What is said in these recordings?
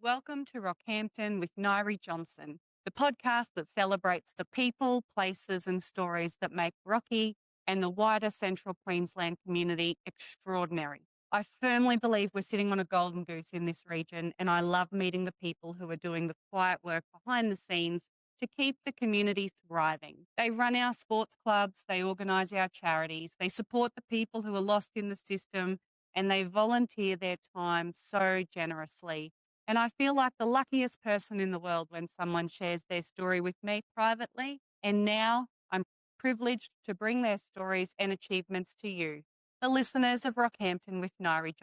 Welcome to Rockhampton with Nyree the podcast that celebrates the people, places, and stories that make Rocky and the wider central Queensland community extraordinary. I firmly believe we're sitting on a golden goose in this region, and I love meeting the people who are doing the quiet work behind the scenes to keep the community thriving. They run our sports clubs, they organise our charities, they support the people who are lost in the system, and they volunteer their time so generously. And I feel like the luckiest person in the world when someone shares their story with me privately. And now I'm privileged to bring their stories and achievements to you, the listeners of Rockhampton with Nyree.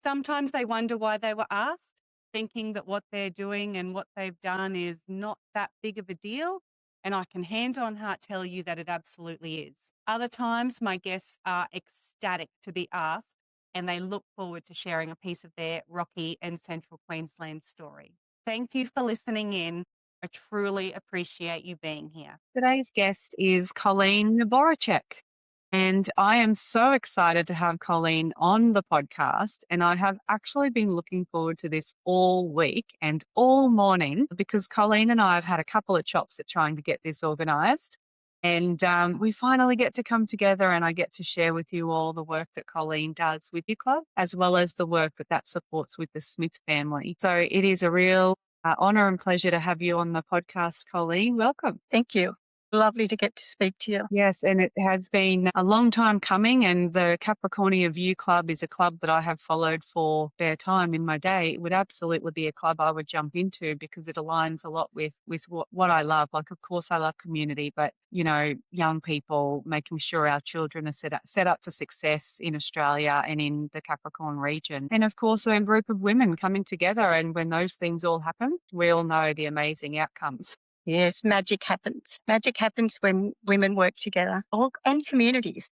Sometimes they wonder why they were asked, thinking that what they're doing and what they've done is not that big of a deal. And I can hand on heart tell you that it absolutely is. Other times, my guests are ecstatic to be asked and they look forward to sharing a piece of their Rocky and Central Queensland story. Thank you for listening in. I truly appreciate you being here. Today's guest is Colleen Naboraczek, and I am so excited to have Colleen on the podcast, and I have actually been looking forward to this all week and all morning because Colleen and I have had a couple of chops at trying to get this organised. And we finally get to come together and I get to share with you all the work that Colleen does with your club, as well as the work that supports with the Smith family. So it is a real honour and pleasure to have you on the podcast, Colleen. Welcome. Thank you. Lovely to get to speak to you. Yes, and it has been a long time coming, and the Capricornia View Club is a club that I have followed for a fair time in my day. It would absolutely be a club I would jump into because it aligns a lot with what I love. Like, of course, I love community, but, you know, young people, making sure our children are set up for success in Australia and in the Capricorn region. And, of course, a group of women coming together, and when those things all happen, we all know the amazing outcomes. Yes, magic happens. Magic happens when women work together and communities.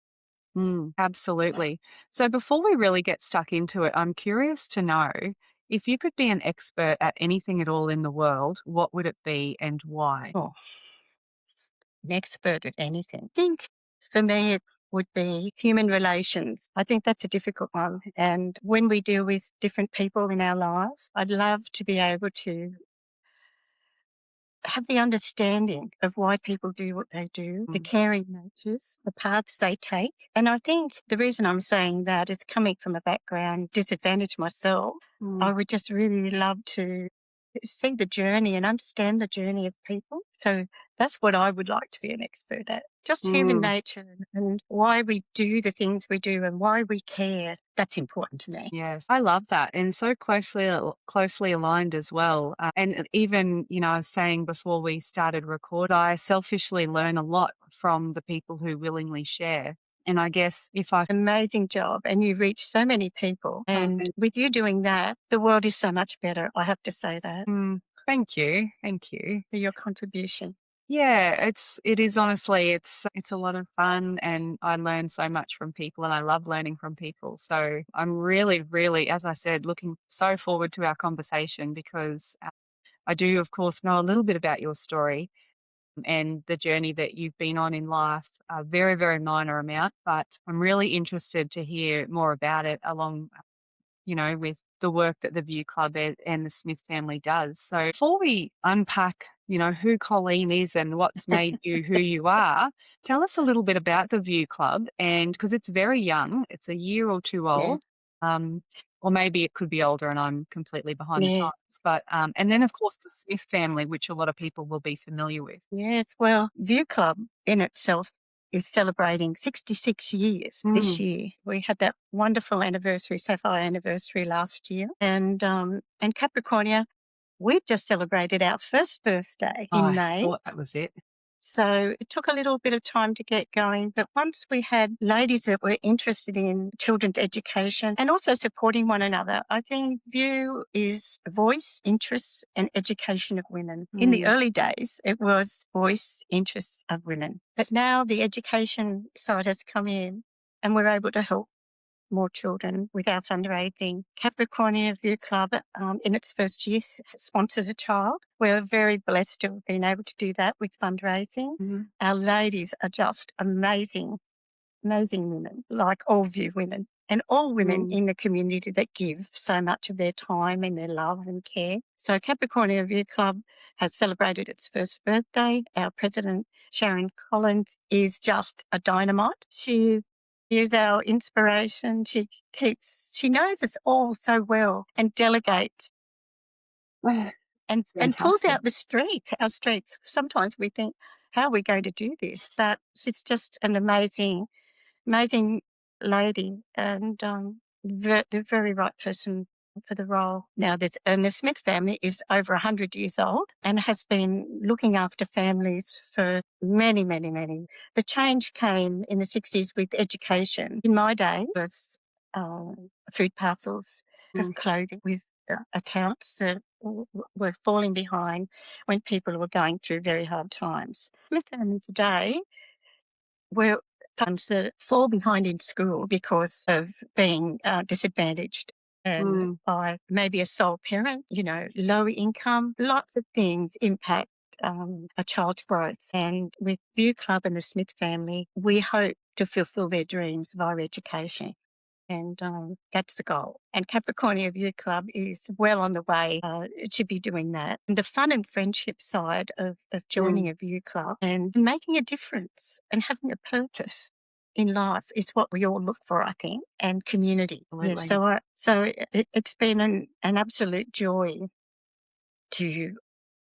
Absolutely. So before we really get stuck into it, I'm curious to know if you could be an expert at anything at all in the world, what would it be and why? Oh, an expert at anything. I think for me it would be human relations. I think that's a difficult one. And when we deal with different people in our lives, I'd love to be able to have the understanding of why people do what they do, the caring natures, the paths they take. And I think the reason I'm saying that is coming from a background disadvantaged myself. I would just really love to see the journey and understand the journey of people. So that's what I would like to be an expert at. Just human nature and why we do the things we do and why we care. That's important to me. Yes, I love that, and so closely aligned as well. And even, you know, I was saying before we started record, I selfishly learn a lot from the people who willingly share. And I guess if I Amazing job. And you reach so many people. And with you doing that, the world is so much better. I have to say that. Thank you. Thank you for your contribution. Yeah, it is honestly, it's a lot of fun and I learn so much from people and I love learning from people. So I'm really, really, as I said, looking so forward to our conversation because I do, of course, know a little bit about your story and the journey that you've been on in life, a very, very minor amount, but I'm really interested to hear more about it along, you know, with the work that the View Club and the Smith family does. So before we unpack, you know, who Colleen is and what's made you who you are, tell us a little bit about the View Club. And because it's very young, it's a year or two old, or maybe it could be older and I'm completely behind the times. But and then of course the Smith family, which a lot of people will be familiar with. Yes, well, View Club in itself is celebrating 66 years this year. We had that wonderful anniversary, Sapphire anniversary last year. And Capricornia, we've just celebrated our first birthday in May. I thought that was it. So it took a little bit of time to get going. But once we had ladies that were interested in children's education and also supporting one another, I think View is voice, interests and education of women. In the early days, it was voice, interests of women. But now the education side has come in and we're able to help more children with our fundraising. Capricornia View Club, in its first year, sponsors a child. We're very blessed to have been able to do that with fundraising. Our ladies are just amazing, amazing women, like all View women. and all women in the community that give so much of their time and their love and care. So Capricornia View Club has celebrated its first birthday. Our president, Sharon Collins, is just a dynamite. She is our inspiration. She knows us all so well and delegates and pulls out our streets. Sometimes we think, how are we going to do this? But she's just an amazing lady and the very right person for the role. Now, the Smith family is over 100 years old and has been looking after families for many, many, many. The change came in the 60s with education. In my day, it was food parcels, clothing with accounts that were falling behind when people were going through very hard times. Smith family today, we're funds that fall behind in school because of being disadvantaged and by maybe a sole parent, low income. Lots of things impact a child's growth. And with View Club and the Smith family, we hope to fulfil their dreams via education. And that's the goal. And Capricornia View Club is well on the way to be doing that. And the fun and friendship side of joining a View Club and making a difference and having a purpose in life is what we all look for, I think, and community. Yeah, so it's been an absolute joy to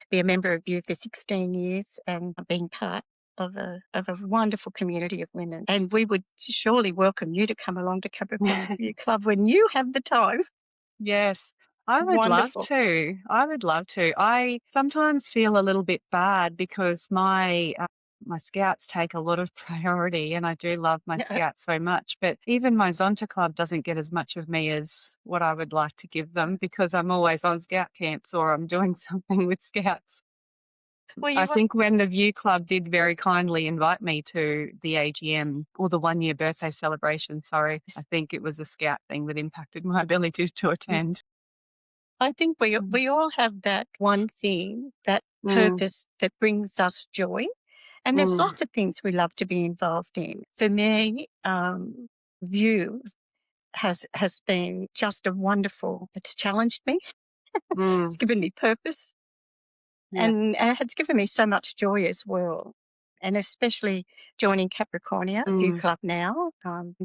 be a member of View for 16 years and being part of a wonderful community of women. And we would surely welcome you to come along to Capricornia View Club when you have the time. Yes, I would love to. I sometimes feel a little bit bad because my scouts take a lot of priority, and I do love my scouts so much. But even my Zonta Club doesn't get as much of me as what I would like to give them because I'm always on scout camps or I'm doing something with scouts. Well, I think when the View Club did very kindly invite me to the AGM or the 1-year birthday celebration, I think it was a scout thing that impacted my ability to attend. I think we all have that one thing, that purpose that brings us joy. And there's lots of things we love to be involved in. For me, View has been just it's challenged me. It's given me purpose. Yeah. And it's given me so much joy as well. And especially joining Capricornia View Club now,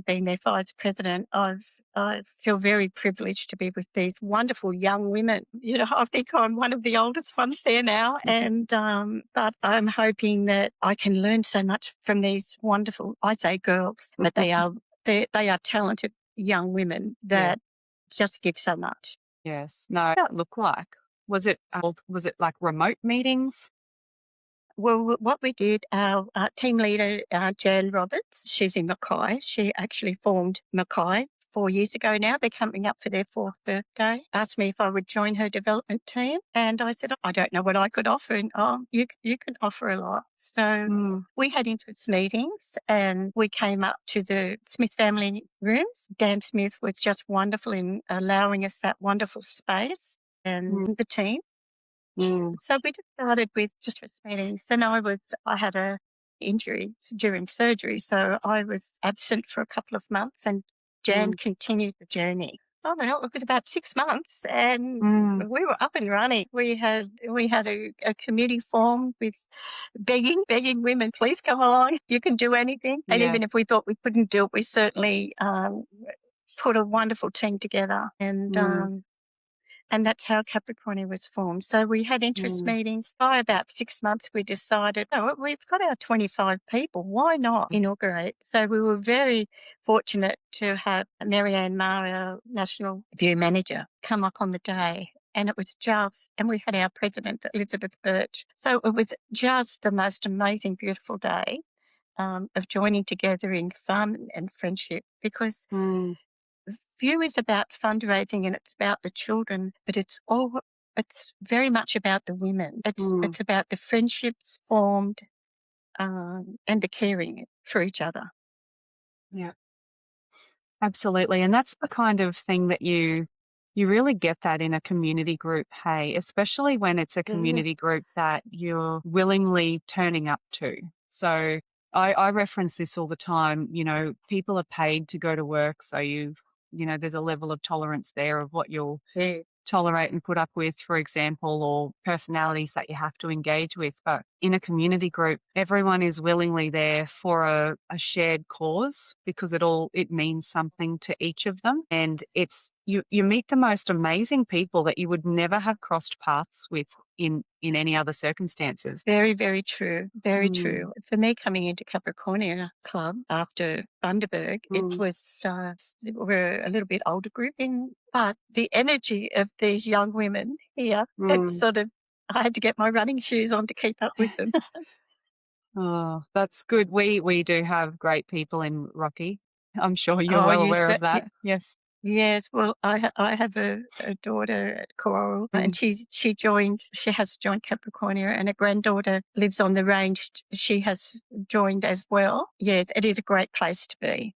being their vice president, I feel very privileged to be with these wonderful young women. I think I'm one of the oldest ones there now, and but I'm hoping that I can learn so much from these wonderful, I say girls, but they are talented young women that just give so much. Yes. No, what did that look like? Was it like remote meetings? Well, what we did, our team leader, Jan Roberts, she's in Mackay. She actually formed Mackay 4 years ago now. They're coming up for their 4th birthday. Asked me if I would join her development team. And I said, I don't know what I could offer. And, you can offer a lot. So we had interest meetings and we came up to the Smith family rooms. Dan Smith was just wonderful in allowing us that wonderful space and the team. So we just started with just meetings. Then I had a injury during surgery, so I was absent for a couple of months, and Jan continued the journey. Oh no, it was about 6 months, and we were up and running. We had a committee formed with begging women, please come along. You can do anything. And even if we thought we couldn't do it, we certainly put a wonderful team together, and that's how Capricornia was formed. So we had interest meetings. By about 6 months, we decided, we've got our 25 people. Why not inaugurate? So we were very fortunate to have Marianne Marr, our National View Manager, come up on the day. And it was and we had our president, Elizabeth Birch. So it was just the most amazing, beautiful day of joining together in fun and friendship because View is about fundraising and it's about the children, but it's very much about the women. It's about the friendships formed and the caring for each other. Yeah, absolutely. And that's the kind of thing that you really get that in a community group, hey, especially when it's a community group that you're willingly turning up to. So I reference this all the time. People are paid to go to work. So there's a level of tolerance there of what you'll Yeah. tolerate and put up with, for example, or personalities that you have to engage with. But in a community group, everyone is willingly there for a shared cause because it means something to each of them. And you meet the most amazing people that you would never have crossed paths with in any other circumstances. Very, very true. Very Mm, true. For me, coming into Capricornia Club after Bundaberg, it mm, was, we're a little bit older group, but the energy of these young women here, it's mm. sort of, I had to get my running shoes on to keep up with them. Oh, that's good. We do have great people in Rocky. I'm sure you're Oh, well you aware of said, that. Yes. yes. Well, I have a daughter at Coral, and Mm. she has joined Capricornia, and a granddaughter lives on the range. She has joined as well. Yes, it is a great place to be.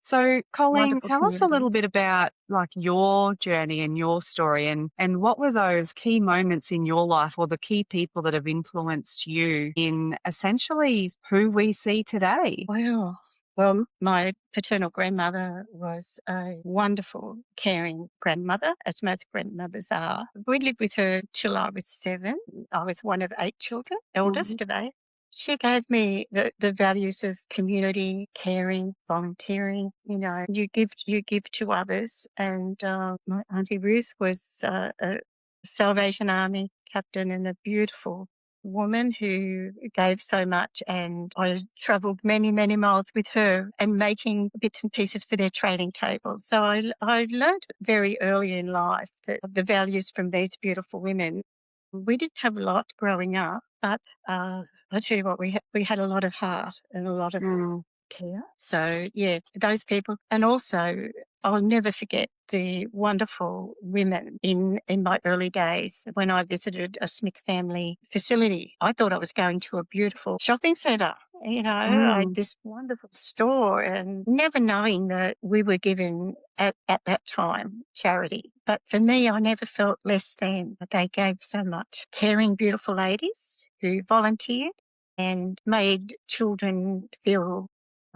So, Colleen, Wonderful tell us a community. little bit about like your journey and your story and what were those key moments in your life or the key people that have influenced you in essentially who we see today? Wow. Well, my paternal grandmother was a wonderful, caring grandmother, as most grandmothers are. We lived with her till I was 7. I was one of 8 children, Mhm. eldest of 8. She gave me the values of community, caring, volunteering. You give to others. And my Auntie Ruth was a Salvation Army captain and a beautiful woman who gave so much, and I travelled many, many miles with her and making bits and pieces for their trading table. So I learned very early in life the values from these beautiful women. We didn't have a lot growing up, but I tell you what, we had a lot of heart and a lot of Mm, care. So yeah, those people. And also I'll never forget the wonderful women in my early days when I visited a Smith family facility. I thought I was going to a beautiful shopping centre. I had mm, this wonderful store, and never knowing that we were given at that time charity. But for me, I never felt less than. They gave so much. Caring, beautiful ladies who volunteered and made children feel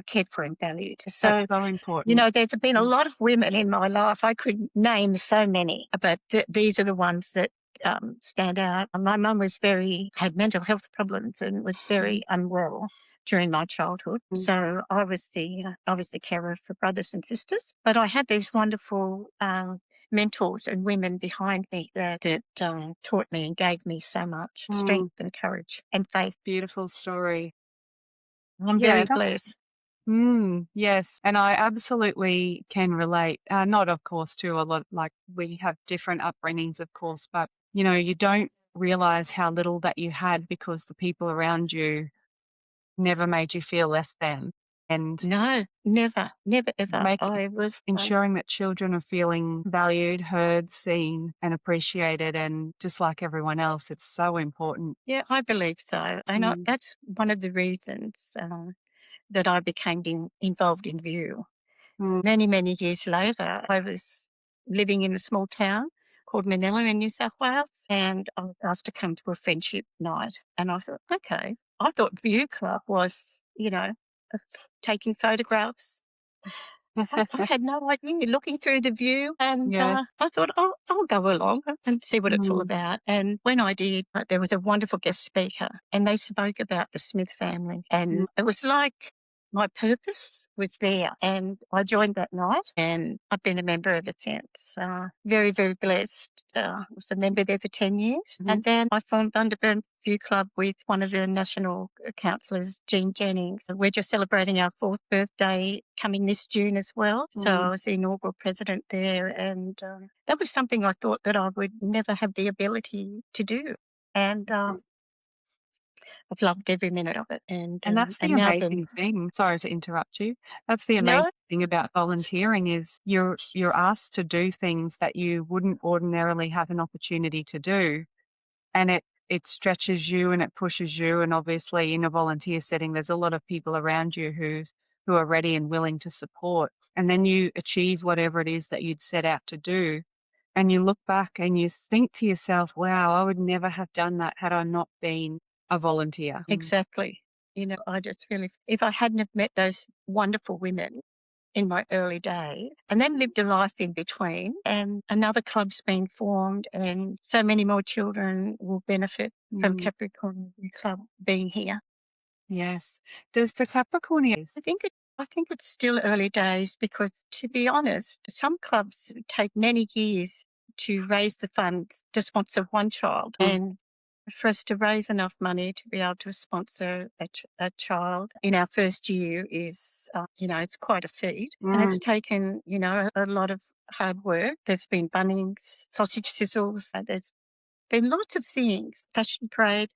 cared for and valued. that's So, so important. there's been a Mm, lot of women in my life. I could name so many, but these are the ones that stand out. My mum had mental health problems and was mm, very unwell during my childhood. mm, So I was the carer for brothers and sisters. But I had these wonderful mentors and women behind me that taught me and gave me so much mm. strength and courage and faith. Beautiful story. I'm Yeah, very that's blessed. yes, and I absolutely can relate. Not, of course, to a lot like we have different upbringings, of course, but you don't realize how little that you had because the people around you never made you feel less than. And No, never, never, ever. make I was, ensuring that children are feeling valued, heard, seen, and appreciated, and just like everyone else, it's so important. yeah, I believe so. And Mm, that's one of the reasons that I became involved in VIEW. mm, Many, many years later, I was living in a small town called Manila in New South Wales, and I was asked to come to a friendship night. And I thought, okay, I thought View Club was, taking photographs. I had no idea. Looking through the view, and yes. I thought, I'll go along and see what it's all Mm, about. And when I did, there was a wonderful guest speaker, and they spoke about the Smith family, mm, and it was like my purpose was there. And I joined that night, and I've been a member ever since. Very, very blessed. I was a member there for 10 years, mhm, and then I formed Underburn View Club with one of the national councillors, Jean Jennings. We're just celebrating our 4th birthday coming this June as well. So mm. I was the inaugural president there, and that was something I thought that I would never have the ability to do. And I've loved every minute of it. And And that's the and now then, amazing thing. Sorry to interrupt you. That's the no, amazing thing about volunteering is you're asked to do things that you wouldn't ordinarily have an opportunity to do. And it stretches you and it pushes you. And obviously in a volunteer setting, there's a lot of people around you who are ready and willing to support. And then you achieve whatever it is that you'd set out to do. And you look back and you think to yourself, wow, I would never have done that had I not been a volunteer. Mm. exactly. I just really, if I hadn't have met those wonderful women in my early days and then lived a life in between, and another club's been formed and so many more children will benefit from Capricornia Club being here. Yes. Does the Capricornia... I think it's still early days because, to be honest, some clubs take many years to raise the funds to sponsor one child, and for us to raise enough money to be able to sponsor a child in our first year is, it's quite a feat. And it's taken, a lot of hard work. There's been bunnings, sausage sizzles. There's been lots of things, fashion parade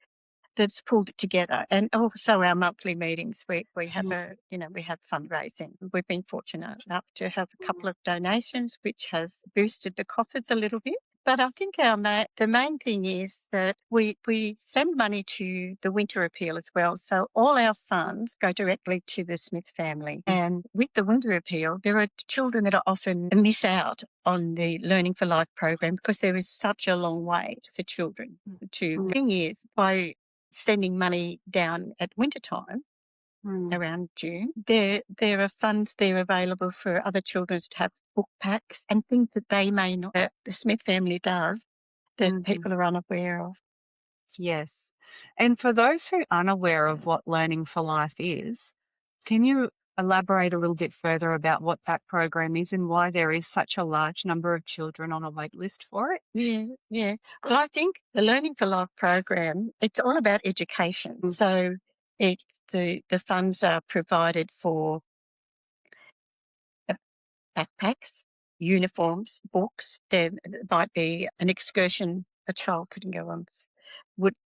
that's pulled it together. And also our monthly meetings, we have we have fundraising. We've been fortunate enough to have a couple of donations, which has boosted the coffers a little bit. But I think the main thing is that we send money to the winter appeal as well. So all our funds go directly to the Smith family. And with the winter appeal, there are children that are often miss out on the Learning for Life program because there is such a long wait for children to... The thing is, by sending money down at wintertime, around June, there are funds there available for other children to have book packs and things that they may not, that the Smith family does, that people are unaware of. Yes. And for those who are unaware of what Learning for Life is, can you elaborate a little bit further about what that program is and why there is such a large number of children on a wait list for it? Yeah. Well, I think the Learning for Life program, it's all about education. So it's the funds are provided for backpacks, uniforms, books. There might be an excursion a child couldn't go on,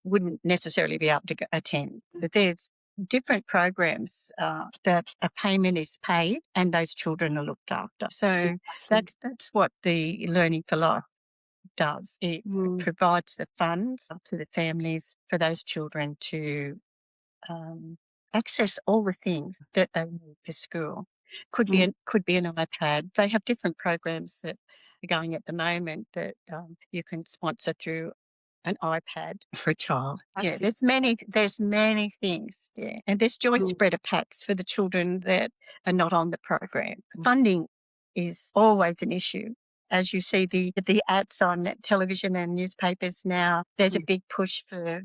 wouldn't necessarily be able to attend. But there's different programs that a payment is paid and those children are looked after. So that's what the Learning for Life does. It provides the funds to the families for those children to access all the things that they need for school. Could be an iPad. They have different programs that are going at the moment that you can sponsor through an iPad for a child. There's many things. Yeah, and there's joy spreader packs for the children that are not on the program. Funding is always an issue. As you see the ads on television and newspapers now, there's a big push for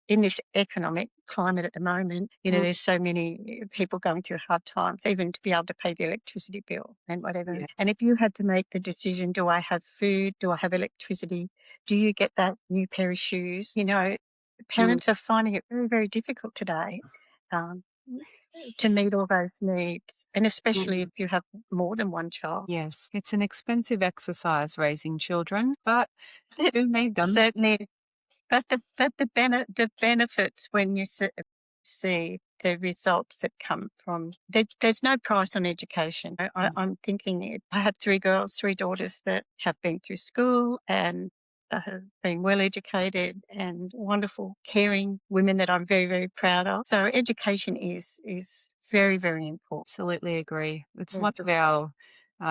in this economic climate at the moment, there's so many people going through hard times, even to be able to pay the electricity bill and whatever. Yeah. And if you had to make the decision, do I have food? Do I have electricity? Do you get that new pair of shoes? Parents are finding it very, very difficult today to meet all those needs, and especially if you have more than one child. Yes, it's an expensive exercise raising children, but you do need them. Certainly. But the benefits when you see the results that come from there's no price on education. I'm thinking I have 3 daughters that have been through school and have been well educated and wonderful, caring women that I'm very, very proud of. So education is very, very important. Absolutely agree. It's one of our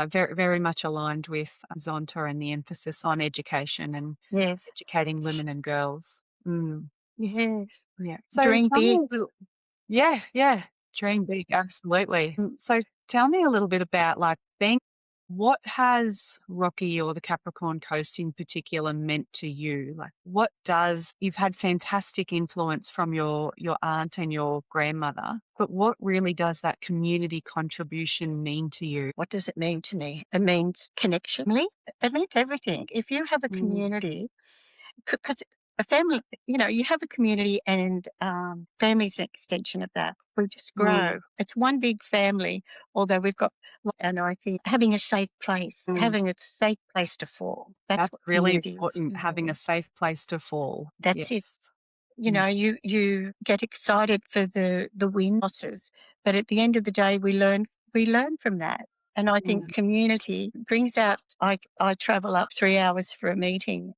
very, very much aligned with Zonta and the emphasis on education and educating women and girls. Yes. Yeah. So dream big. Dream big. Absolutely. So tell me a little bit about what has Rocky or the Capricorn Coast in particular meant to you? You've had fantastic influence from your aunt and your grandmother, but what really does that community contribution mean to you? What does it mean to me? It means connection. It means everything. If you have a community, because a family, you have a community and family's an extension of that. We just grow. It's one big family, although we've got, and I think having a safe place, having a safe place to fall. That's what really important, having a safe place to fall. That's it. You get excited for the win losses, but at the end of the day, we learn from that. And I think community brings out, I travel up 3 hours for a meeting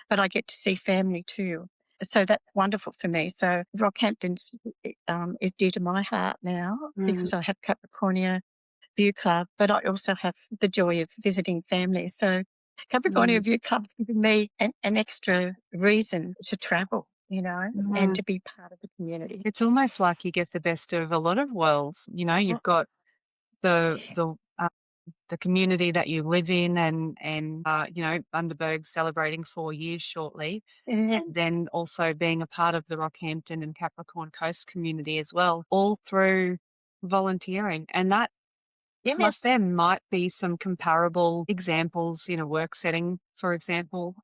but I get to see family too. So that's wonderful for me. So Rockhampton is dear to my heart now because I have Capricornia View Club, but I also have the joy of visiting family. So Capricornia View Club has given me an extra reason to travel. and Mm. to be part of the community. It's almost like you get the best of a lot of worlds. Oh, You've got the community that you live in, and Bundaberg celebrating 4 years shortly, yeah. and then also being a part of the Rockhampton and Capricorn Coast community as well, all through volunteering. And that, like, Yes, there might be some comparable examples in a work setting, for example.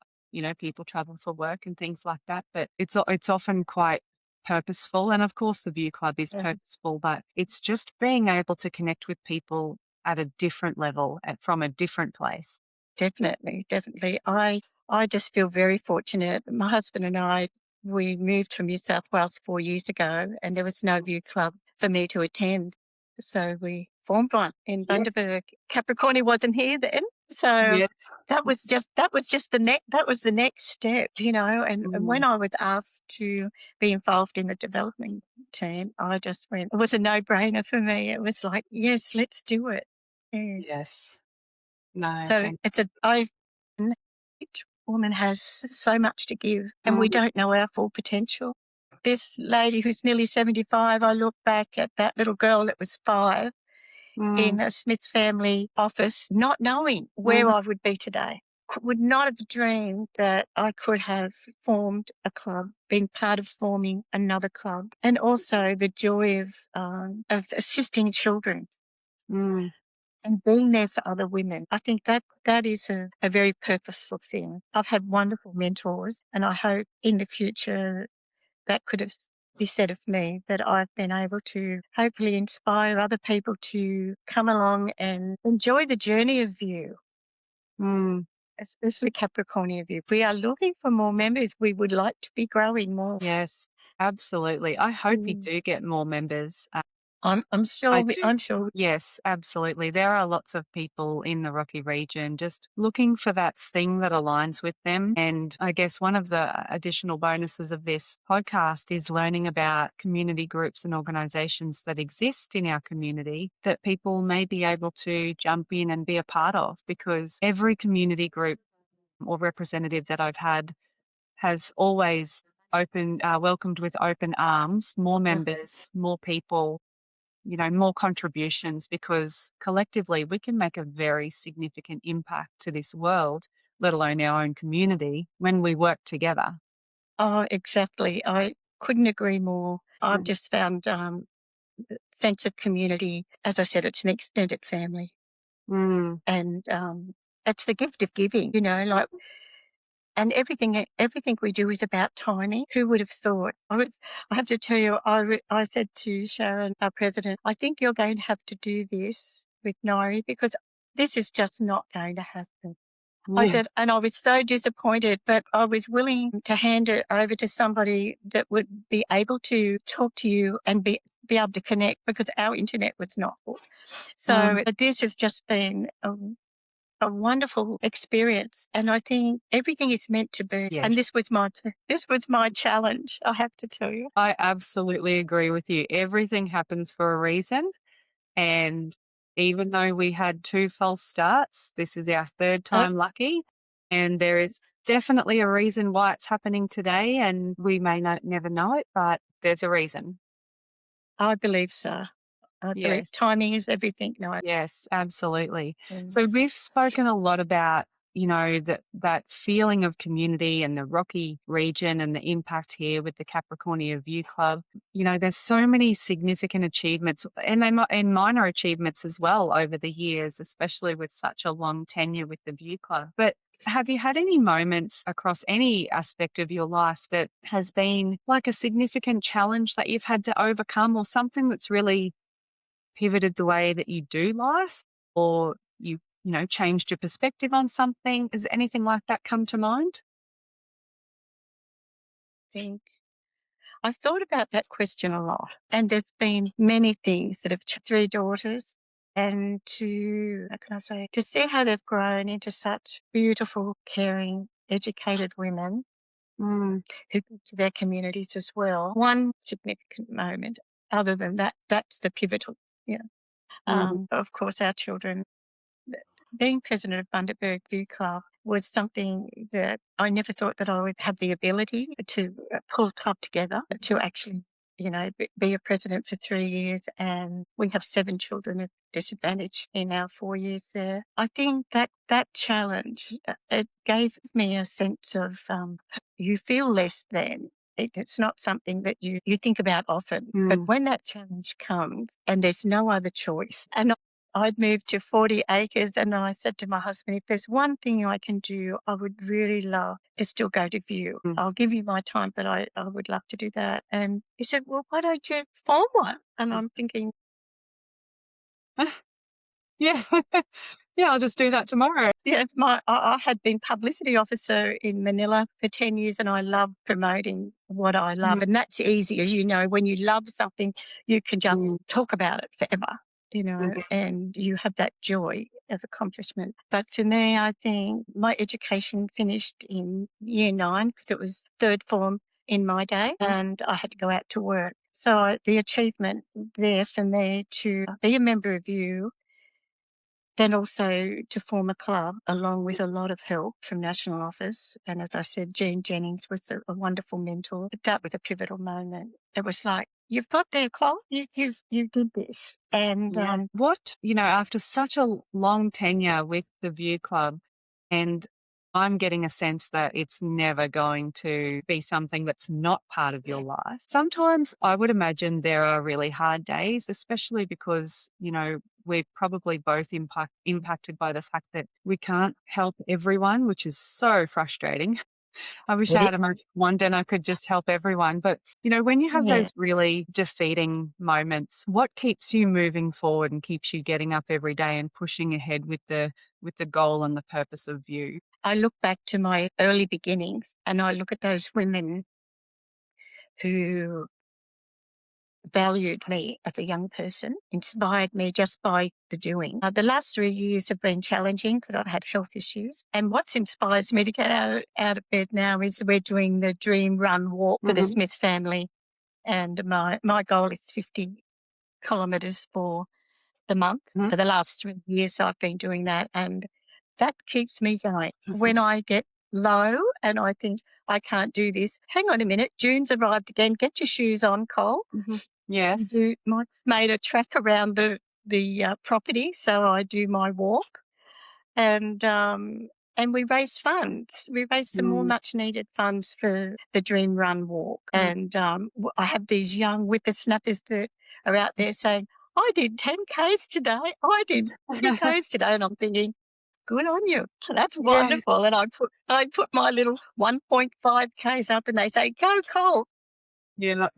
People travel for work and things like that, but it's often quite purposeful. And of course, the View Club is yeah, purposeful, but it's just being able to connect with people at a different level and from a different place. definitely, definitely. I just feel very fortunate. My husband and I, we moved from New South Wales 4 years ago, and there was no View Club for me to attend. So we formed one in Yes. Bundaberg. Capricornia wasn't here then, so Yes. that was the next step, And when Mm, I was asked to be involved in the development team, I just went. It was a no-brainer for me. It was like, yes, let's do it. Yeah. yes. No, So it's a fantastic. I each woman has so much to give, and we Mm, don't know our full potential. This lady who's nearly 75, I look back at that little girl that was 5 mm, in a Smith's family office, not knowing where mhm, I would be today. Would not have dreamed that I could have formed a club, been part of forming another club, and also the joy of assisting children mm, and being there for other women. I think that is a very purposeful thing. I've had wonderful mentors, and I hope in the future that could have be said of me, that I've been able to hopefully inspire other people to come along and enjoy the journey of View, mm. especially Capricornia View. We are looking for more members. We would like to be growing more. Yes, absolutely. I hope you Mm. do get more members. I'm I sure. do. I'm sure. Yes, absolutely. There are lots of people in the Rocky region just looking for that thing that aligns with them. And I guess one of the additional bonuses of this podcast is learning about community groups and organisations that exist in our community that people may be able to jump in and be a part of, because every community group or representative that I've had has always welcomed with open arms more uh, members, more people, more contributions, because collectively we can make a very significant impact to this world, let alone our own community, when we work together. Oh, exactly. I couldn't agree more. I've Mm, just found sense of community. As I said, it's an extended family, mm, and it's the gift of giving. And everything we do is about timing. Who would have thought? I have to tell you, I said to Sharon, our president, I think you're going to have to do this with Nyree because this is just not going to happen. I yeah. said, and I was so disappointed, but I was willing to hand it over to somebody that would be able to talk to you and be able to connect, because our internet was not good. Mm, So this has just been a wonderful experience, and I think everything is meant to be. And yes, this was my challenge, I have to tell you. I absolutely agree with you. Everything happens for a reason. And even though we had 2 false starts, this is our 3rd Uh, time lucky, and there is definitely a reason why it's happening today, and we may not never know it, but there's a reason. I believe so. I believe Yes. timing is everything. No, Yes, absolutely. mm. So we've spoken a lot about, that feeling of community and the Rocky region and the impact here with the Capricornia View Club. There's so many significant achievements, and minor achievements as well over the years, especially with such a long tenure with the View Club. But have you had any moments across any aspect of your life that has been like a significant challenge that you've had to overcome, or something that's really pivoted the way that you do life, or changed your perspective on something? Has anything like that come to mind? think I've thought about that question a lot, and there's been many things that have 3 daughters, and how can I say, to see how they've grown into such beautiful, caring, educated women Mm, who give to their communities as well. One significant moment, other than that, that's the pivotal, you know. mm, Of course, our children, being president of Bundaberg View Club, was something that I never thought that I would have the ability to pull a club together to actually, be a president for 3 years. And we have 7 children at disadvantage in our 4 years there. I think that challenge, it gave me a sense of you feel less than. It's not something that you think about often. But when that challenge comes and there's no other choice, and I'd moved to 40 acres and I said to my husband, if there's one thing I can do, I would really love to still go to view. I'll give you my time, but I would love to do that. And he said, well, why don't you form one? And I'm thinking, Yeah. Yeah, I'll just do that tomorrow. yeah, I had been publicity officer in Manila for 10 years and I love promoting what I love. And that's easy. As you know, when you love something, you can just talk about it forever, and you have that joy of accomplishment. But for me, I think my education finished in year 9 because it was third form in my day and I had to go out to work. So the achievement there for me to be a member of VIEW, then also to form a club along with a lot of help from National Office. And as I said, Jean Jennings was a wonderful mentor. But that was a pivotal moment. It was like, you've got there, Cole. You did this. And after such a long tenure with the View Club, and I'm getting a sense that it's never going to be something that's not part of your life. Sometimes I would imagine there are really hard days, especially because, we're probably both impacted by the fact that we can't help everyone, which is so frustrating. I wish I had a magic wand and I could just help everyone. But, when you have those really defeating moments, what keeps you moving forward and keeps you getting up every day and pushing ahead with the goal and the purpose of VIEW? I look back to my early beginnings and I look at those women who valued me as a young person, inspired me just by the doing. The last 3 years have been challenging because I've had health issues. And what inspires me to get out of bed now is we're doing the Dream Run Walk for the Smith family. And my goal is 50 kilometres for the month. For the last 3 years, I've been doing that. And that keeps me going. When I get low and I think I can't do this, hang on a minute, June's arrived again. Get your shoes on, Cole. Yes. Mike's made a track around the property, so I do my walk, and we raise funds. We raise some more much needed funds for the Dream Run Walk, and I have these young whippersnappers that are out there saying, "I did 10 k's today. I did 3 k's today," and I'm thinking, good on you. That's wonderful. And I put my little 1.5 k's up, and they say, "Go, Cole." And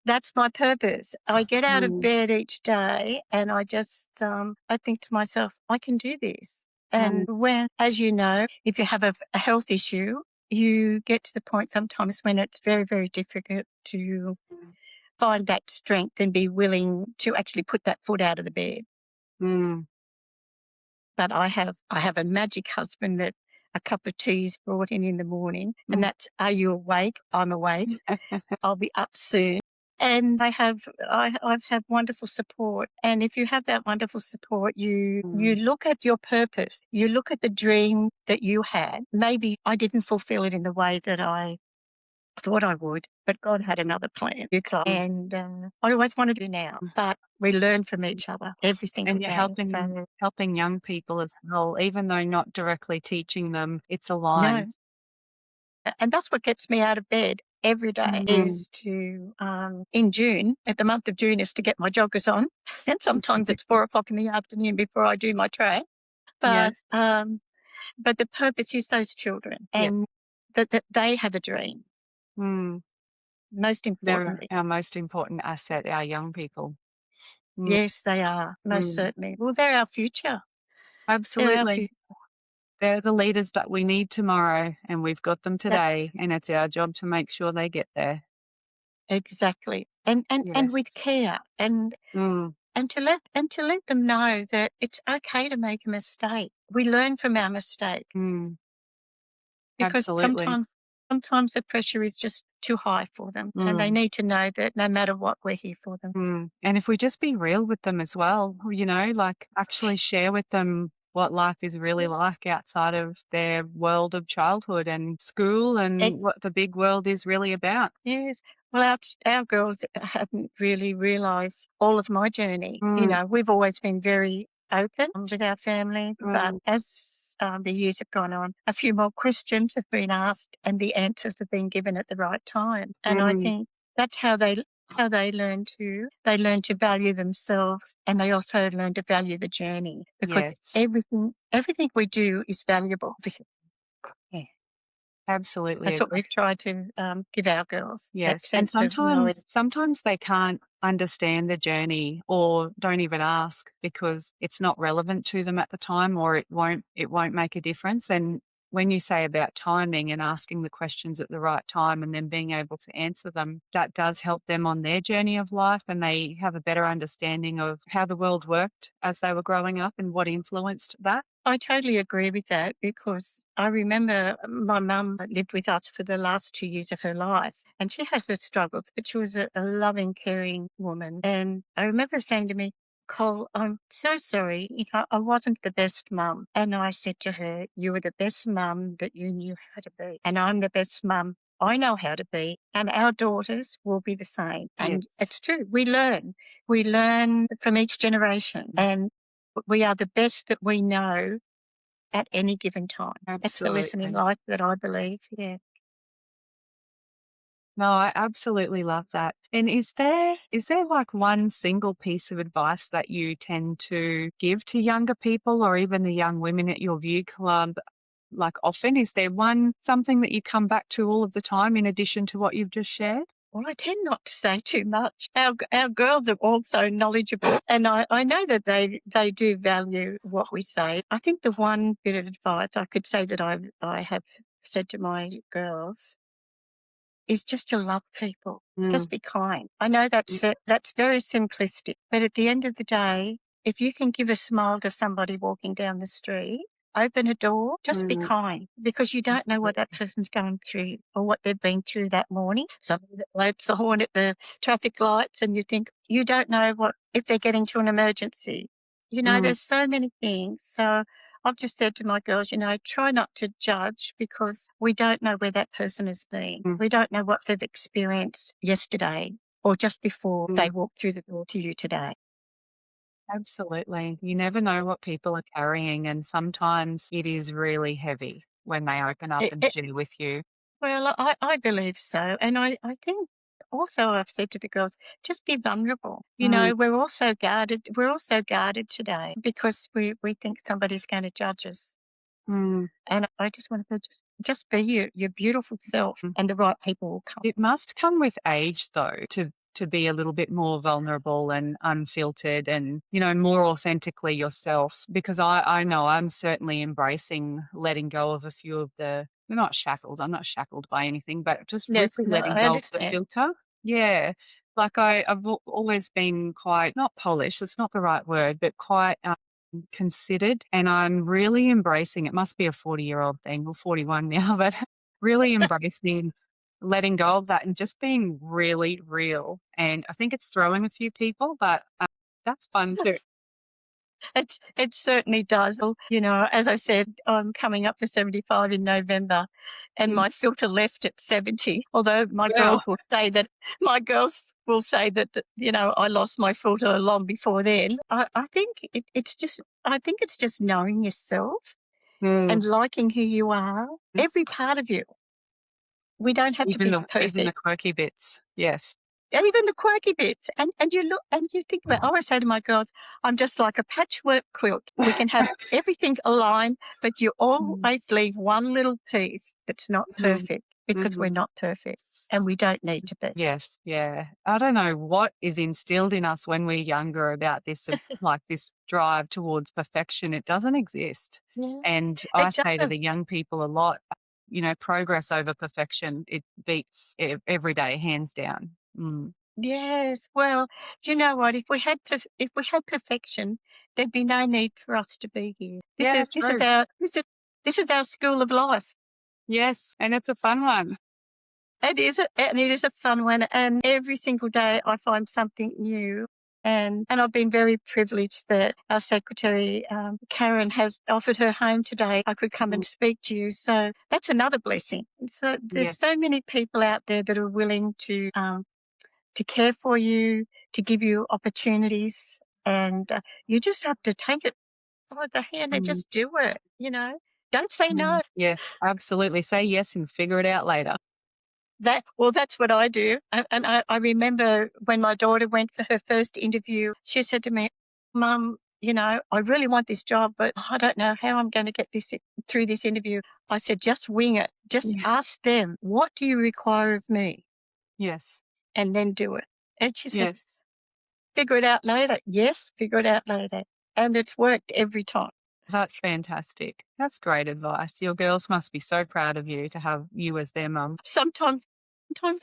that's my purpose. I get out of bed each day and I just, I think to myself, I can do this. And when, as you know, if you have a health issue, you get to the point sometimes when it's very, very difficult to find that strength and be willing to actually put that foot out of the bed. But I have a magic husband that a cup of tea is brought in the morning, and that's, are you awake? I'm awake. I'll be up soon. And I've had wonderful support. And if you have that wonderful support, you look at your purpose, you look at the dream that you had. Maybe I didn't fulfill it in the way that I thought I would, but God had another plan. And I always wanted to do now, but we learn from each other every single day. And you're helping young people as well, even though not directly teaching them, it's aligned. No. And that's what gets me out of bed every day is to, in June, at the month of June, is to get my joggers on. And sometimes it's 4 o'clock in the afternoon before I do my track. But, but the purpose is those children and that they have a dream. Most importantly. They're our most important asset, our young people. Yes, they are. Most certainly. Well, they're our future. Absolutely. They're the leaders that we need tomorrow, and we've got them today, and it's our job to make sure they get there. Exactly. And with care and to let them know that it's okay to make a mistake. We learn from our mistake. Because sometimes the pressure is just too high for them, and they need to know that no matter what, we're here for them. And if we just be real with them as well, like actually share with them what life is really like outside of their world of childhood and school and Ex- what the big world is really about. yes. Well, our girls hadn't really realised all of my journey. You Mm, know, we've always been very open with our family, but mm, as the years have gone on, a few more questions have been asked and the answers have been given at the right time. And I mm. think that's how they learn to value themselves, and they also learn to value the journey, because Yes, everything we do is valuable. Yeah. absolutely That's what agree. we've tried to give our girls, that Yes, and sense of knowing. sometimes they can't understand the journey or don't even ask because it's not relevant to them at the time, or it won't make a difference. And when you say about timing and asking the questions at the right time and then being able to answer them, that does help them on their journey of life, and they have a better understanding of how the world worked as they were growing up and what influenced that. I totally agree with that, because I remember my mum lived with us for the last 2 years of her life, and she had her struggles, but she was a loving, caring woman. And I remember saying to me, Cole, I'm so sorry. You know, I wasn't the best mum. And I said to her, you were the best mum that you knew how to be. And I'm the best mum I know how to be. And our daughters will be the same. And Yes, it's true. We learn. We learn from each generation. And we are the best that we know at any given time. That's the lesson in absolutely. life that I believe. Yeah. No, I absolutely love that. And is there like one single piece of advice that you tend to give to younger people or even the young women at your View Club? Like often, is there something that you come back to all of the time in addition to what you've just shared? Well, I tend not to say too much. Our girls are also knowledgeable, and I know that they do value what we say. I think the one bit of advice I could say that I have said to my girls is just to love people. Mm, Just be kind. I know yeah, that's very simplistic, but at the end of the day, if you can give a smile to somebody walking down the street, open a door, just be mm, kind, because you don't know what that absolutely. person's going through or what they've been through that morning. Somebody that blows the horn at the traffic lights, and you think you don't know what if they're getting to an emergency. You know, Mm, there's so many things. So I've just said to my girls, try not to judge, because we don't know where that person has been. mm, We don't know what they've experienced yesterday or just before mm. they walked through the door to you today. Absolutely. You never know what people are carrying, and sometimes it is really heavy when they open up It, and it, share with you. well, I believe so. And I think also I've said to the girls, just be vulnerable. Mm, We're also guarded today because we think somebody's going to judge us. mm, And I just want to just be your beautiful self, mm. and the right people will come. It must come with age though to be a little bit more vulnerable and unfiltered and, more authentically yourself, because I know I'm certainly embracing letting go of a few of the they're not shackles. I'm not shackled by anything, but just Yes, really no, letting I go of the understand. filter. Yeah. Like I've always been quite not polished, it's not the right word, but quite considered, and I'm really embracing it must be a 40-year-old thing or 41 now, but really embracing letting go of that and just being really real. And I think it's throwing a few people, but that's fun too. It certainly does. Well, as I said, I'm coming up for 75 in November, and Mm. my filter left at 70. Although Wow. my girls will say that I lost my filter long before then. I think it's just knowing yourself Mm. and liking who you are, Mm. every part of you. We don't have to Even be the perfect. quirky bits. Yes. Even the quirky bits. And you look and you think about, I always say to my girls, I'm just like a patchwork quilt. We can have everything aligned, but you Mm. always leave one little piece that's not Mhm. perfect, because we're Mhm. not perfect and we don't need to be. Yes, yeah. I don't know what is instilled in us when we're younger about this, like this drive towards perfection. It doesn't exist. Yeah. And I It say to does. the young people a lot, progress over perfection, it beats every day, hands down. Mm. Yes. Well, do you know what? If we had perfection, there'd be no need for us to be here. This Yeah, is this is true. our this is our school of life. Yes, and it's a fun one. And it is a fun one, and every single day I find something new. And I've been very privileged that our secretary, Karen, has offered her home today. I could come Mm. and speak to you. So that's another blessing. So there's Yes. so many people out there that are willing to care for you, to give you opportunities, and you just have to take it by the hand and Mm. just do it, Don't say Mm. no. Yes, absolutely. Say yes and figure it out later. That's what I do. I remember when my daughter went for her first interview, she said to me, Mum, I really want this job, but I don't know how I'm going to get this through this interview. I said, just wing it. Just Yeah. ask them, what do you require of me? Yes. And then do it. And she said, Yes. figure it out later. Yes, figure it out later. And it's worked every time. That's fantastic. That's great advice. Your girls must be so proud of you to have you as their mum. Sometimes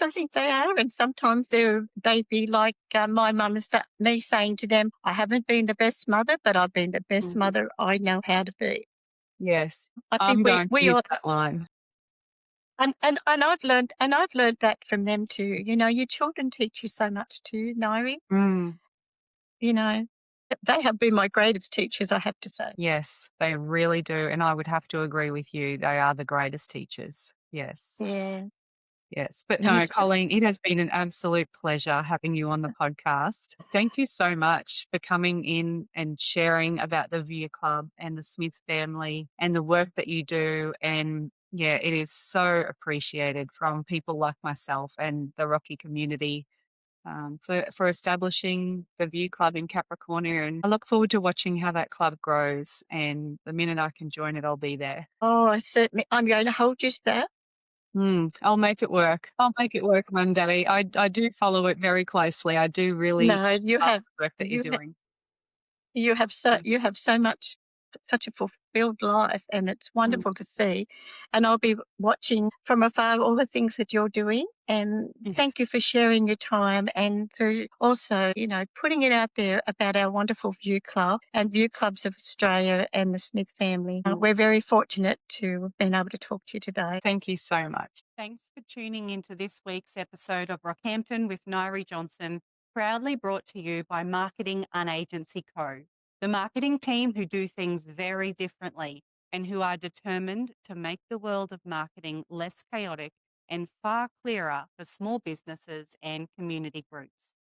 I think they are, and sometimes they'd be like my mum is me saying to them, I haven't been the best mother, but I've been the best Mhm. mother I know how to be. Yes, I think I'm we going to we use all that line. and I've learned that from them too. Your children teach you so much too, Nyree. Mm. You know, they have been my greatest teachers, I have to say. Yes, they really do, and I would have to agree with you. They are the greatest teachers. Yes. Yeah, Yes, but and no, it's just Colleen, it has been an absolute pleasure having you on the podcast. Thank you so much for coming in and sharing about the View Club and the Smith family and the work that you do. And yeah, it is so appreciated from people like myself and the Rocky community for establishing the View Club in Capricornia. And I look forward to watching how that club grows. And the minute I can join it, I'll be there. I'm going to hold you to that. I'll make it work. I'll make it work one day. I do follow it very closely. I do really No, love the work that you're you doing. Mm, You have so much, such a fulfilled life, and it's mm, wonderful to see. And I'll be watching from afar all the things that you're doing. And yes. thank you for sharing your time and for also, putting it out there about our wonderful View Club and View Clubs of Australia and the Smith family. Mm. We're very fortunate to have been able to talk to you today. Thank you so much. Thanks for tuning into this week's episode of Rockhampton with Nyree Johnson, proudly brought to you by Marketing Unagency Co., the marketing team who do things very differently and who are determined to make the world of marketing less chaotic and far clearer for small businesses and community groups.